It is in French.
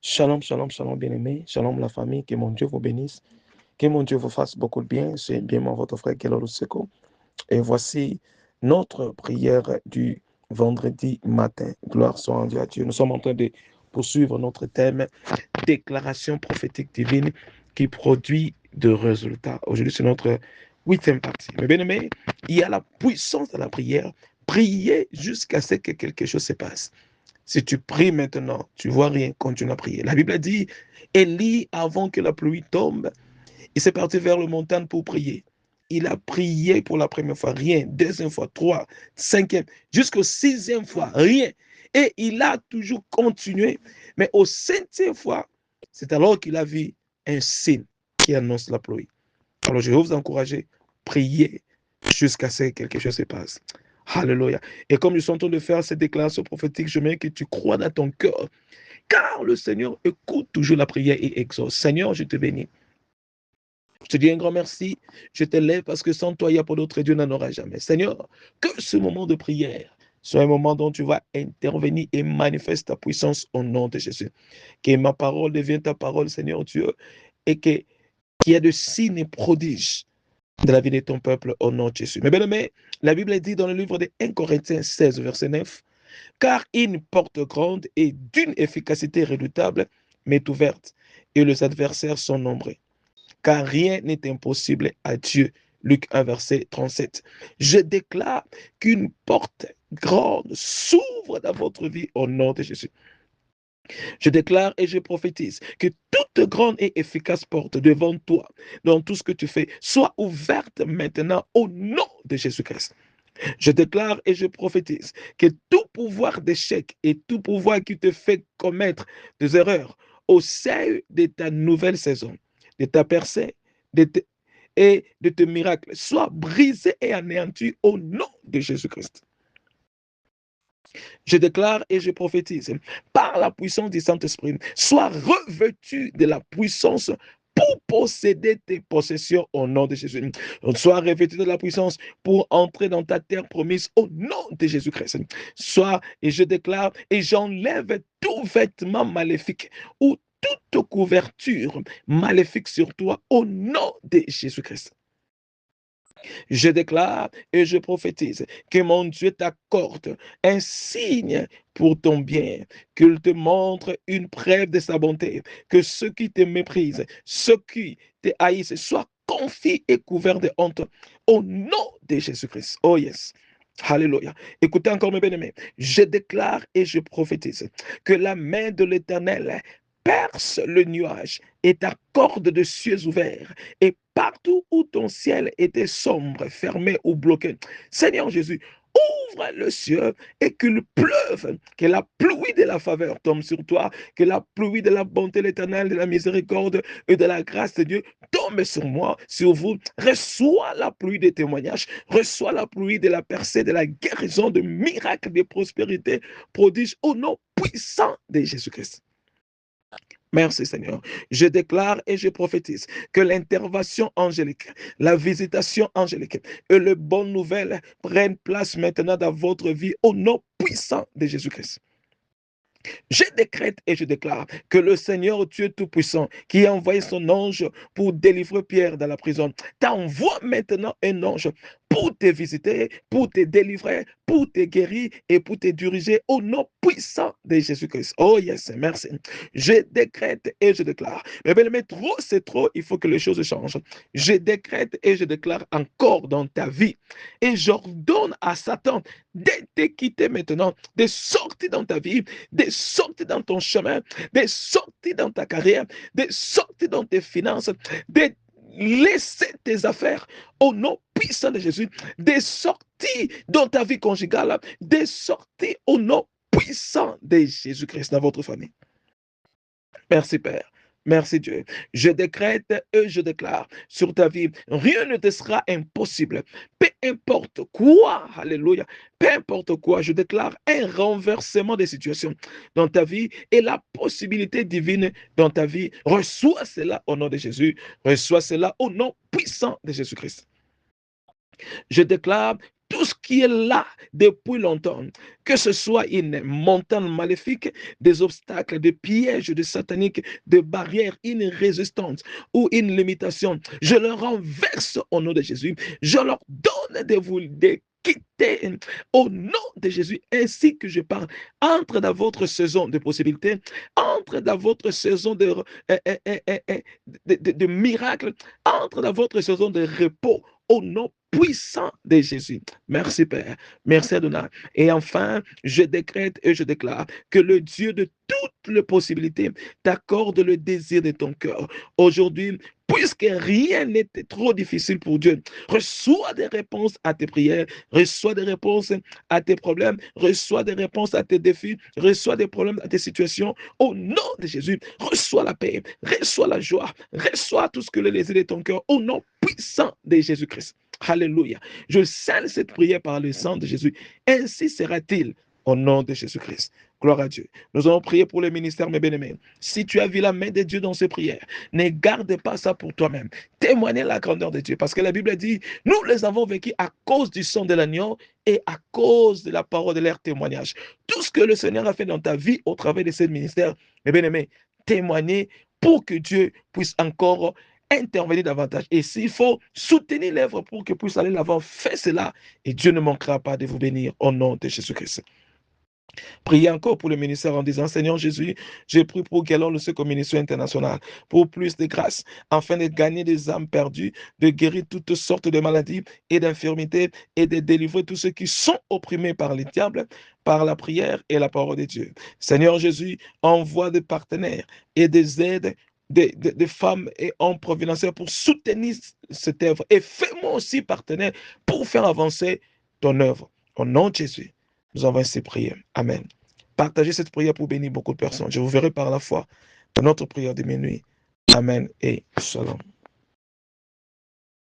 Shalom, shalom, shalom, bien-aimé. Shalom, la famille. Que mon Dieu vous bénisse. Que mon Dieu vous fasse beaucoup de bien. C'est bien moi, votre frère Kelolo Seko. Et voici notre prière du vendredi matin. Gloire soit rendue à Dieu. Nous sommes en train de poursuivre notre thème déclaration prophétique divine qui produit de résultats. Aujourd'hui, c'est notre 8e partie. Mais bien-aimé, il y a la puissance de la prière. Priez jusqu'à ce que quelque chose se passe. Si tu pries maintenant, tu vois rien, continue à prier. La Bible a dit, Élie, avant que la pluie tombe, il s'est parti vers le montagne pour prier. Il a prié pour la première fois, rien. Deuxième fois, trois, cinquième, jusqu'au 6e fois, rien. Et il a toujours continué. Mais au 7e fois, c'est alors qu'il a vu un signe qui annonce la pluie. Alors je vais vous encourager, priez jusqu'à ce que quelque chose se passe. Alléluia. Et comme nous sommes en train de faire cette déclaration prophétique, je veux que tu crois dans ton cœur. Car le Seigneur écoute toujours la prière et exauce. Seigneur, je te bénis. Je te dis un grand merci. Je t'élève parce que sans toi, il n'y a pas d'autre Dieu, n'en aura jamais. Seigneur, que ce moment de prière soit un moment dont tu vas intervenir et manifester ta puissance au nom de Jésus. Que ma parole devienne ta parole, Seigneur Dieu, et qu'il y ait de signes et prodiges de la vie de ton peuple au nom de Jésus. Mais bien aimé, la Bible dit dans le livre de 1 Corinthiens 16, verset 9, car une porte grande et d'une efficacité redoutable m'est ouverte, et les adversaires sont nombreux. Car rien n'est impossible à Dieu. Luc 1, verset 37. Je déclare qu'une porte grande s'ouvre dans votre vie au nom de Jésus. Je déclare et je prophétise que toute grande et efficace porte devant toi, dans tout ce que tu fais, soit ouverte maintenant au nom de Jésus-Christ. Je déclare et je prophétise que tout pouvoir d'échec et tout pouvoir qui te fait commettre des erreurs au sein de ta nouvelle saison, de ta percée et de tes miracles, soit brisé et anéanti au nom de Jésus-Christ. Je déclare et je prophétise, par la puissance du Saint-Esprit, sois revêtu de la puissance pour posséder tes possessions au nom de Jésus. Sois revêtu de la puissance pour entrer dans ta terre promise au nom de Jésus-Christ. Sois, et je déclare, et j'enlève tout vêtement maléfique ou toute couverture maléfique sur toi au nom de Jésus-Christ. Je déclare et je prophétise que mon Dieu t'accorde un signe pour ton bien, qu'il te montre une preuve de sa bonté, que ceux qui te méprisent, ceux qui te haïssent, soient confiés et couverts de honte au nom de Jésus-Christ. Oh yes. Alléluia. Écoutez encore mes bien-aimés. Je déclare et je prophétise que la main de l'Éternel perce le nuage et t'accorde de cieux ouverts et partout où ton ciel était sombre, fermé ou bloqué. Seigneur Jésus, ouvre le ciel et qu'il pleuve, que la pluie de la faveur tombe sur toi, que la pluie de la bonté de l'Éternel, de la miséricorde et de la grâce de Dieu tombe sur moi, sur vous. Reçois la pluie des témoignages, reçois la pluie de la percée, de la guérison, de miracles, de prospérité, prodige au nom puissant de Jésus-Christ. Merci Seigneur. Je déclare et je prophétise que l'intervention angélique, la visitation angélique et les bonnes nouvelles prennent place maintenant dans votre vie au nom puissant de Jésus-Christ. Je décrète et je déclare que le Seigneur Dieu Tout-Puissant, qui a envoyé son ange pour délivrer Pierre dans la prison, t'envoie maintenant un ange pour te visiter, pour te délivrer, pour te guérir et pour te diriger au nom puissant de Jésus-Christ. Oh yes, merci. Je décrète et je déclare. Mais bien, trop, c'est trop, il faut que les choses changent. Je décrète et je déclare encore dans ta vie. Et j'ordonne à Satan de te quitter maintenant, de sortir dans ta vie, de sortir dans ton chemin, de sortir dans ta carrière, de sortir dans tes finances, de laisser tes affaires au nom puissant de Jésus, de sortir dans ta vie conjugale, de sortir au nom puissant de Jésus-Christ dans votre famille. Merci Père. Merci Dieu. Je décrète et je déclare sur ta vie, rien ne te sera impossible. Peu importe quoi, alléluia, peu importe quoi, je déclare un renversement des situations dans ta vie et la possibilité divine dans ta vie. Reçois cela au nom de Jésus. Reçois cela au nom puissant de Jésus-Christ. Je déclare tout ce qui est là depuis longtemps, que ce soit une montagne maléfique, des obstacles, des pièges, des sataniques, des barrières, une résistance ou une limitation, je le renverse au nom de Jésus. Je leur donne de vous quitter au nom de Jésus, ainsi que je parle. Entre dans votre saison de possibilités, entre dans votre saison de miracles, entre dans votre saison de repos au nom puissant de Jésus. Merci Père, merci Adonai. Et enfin, je décrète et je déclare que le Dieu de toutes les possibilités t'accorde le désir de ton cœur. Aujourd'hui, puisque rien n'était trop difficile pour Dieu, reçois des réponses à tes prières, reçois des réponses à tes problèmes, reçois des réponses à tes défis, reçois des problèmes à tes situations. Au nom de Jésus, reçois la paix, reçois la joie, reçois tout ce que le désir de ton cœur, au nom puissant de Jésus-Christ. Alléluia. Je scelle cette prière par le sang de Jésus. Ainsi sera-t-il au nom de Jésus-Christ. Gloire à Dieu. Nous allons prier pour le ministère, mes bien-aimés. Si tu as vu la main de Dieu dans ces prières, ne garde pas ça pour toi-même. Témoignez la grandeur de Dieu. Parce que la Bible dit, nous les avons vécus à cause du sang de l'agneau et à cause de la parole de leur témoignage. Tout ce que le Seigneur a fait dans ta vie au travers de ce ministère, mes bien-aimés, témoignez pour que Dieu puisse encore intervenir davantage. Et s'il faut soutenir l'œuvre pour que puisse aller l'avant, faites cela et Dieu ne manquera pas de vous bénir au nom de Jésus-Christ. Priez encore pour le ministère en disant, Seigneur Jésus, j'ai pris pour Galon le Secours Ministère International, pour plus de grâce, afin de gagner des âmes perdues, de guérir toutes sortes de maladies et d'infirmités et de délivrer tous ceux qui sont opprimés par les diables, par la prière et la parole de Dieu. Seigneur Jésus, envoie des partenaires et des aides des femmes et hommes providentiels pour soutenir cette œuvre. Et fais-moi aussi partenaire pour faire avancer ton œuvre. Au nom de Jésus, nous avons ainsi prié. Amen. Partagez cette prière pour bénir beaucoup de personnes. Je vous verrai par la foi dans notre prière de minuit. Amen et shalom.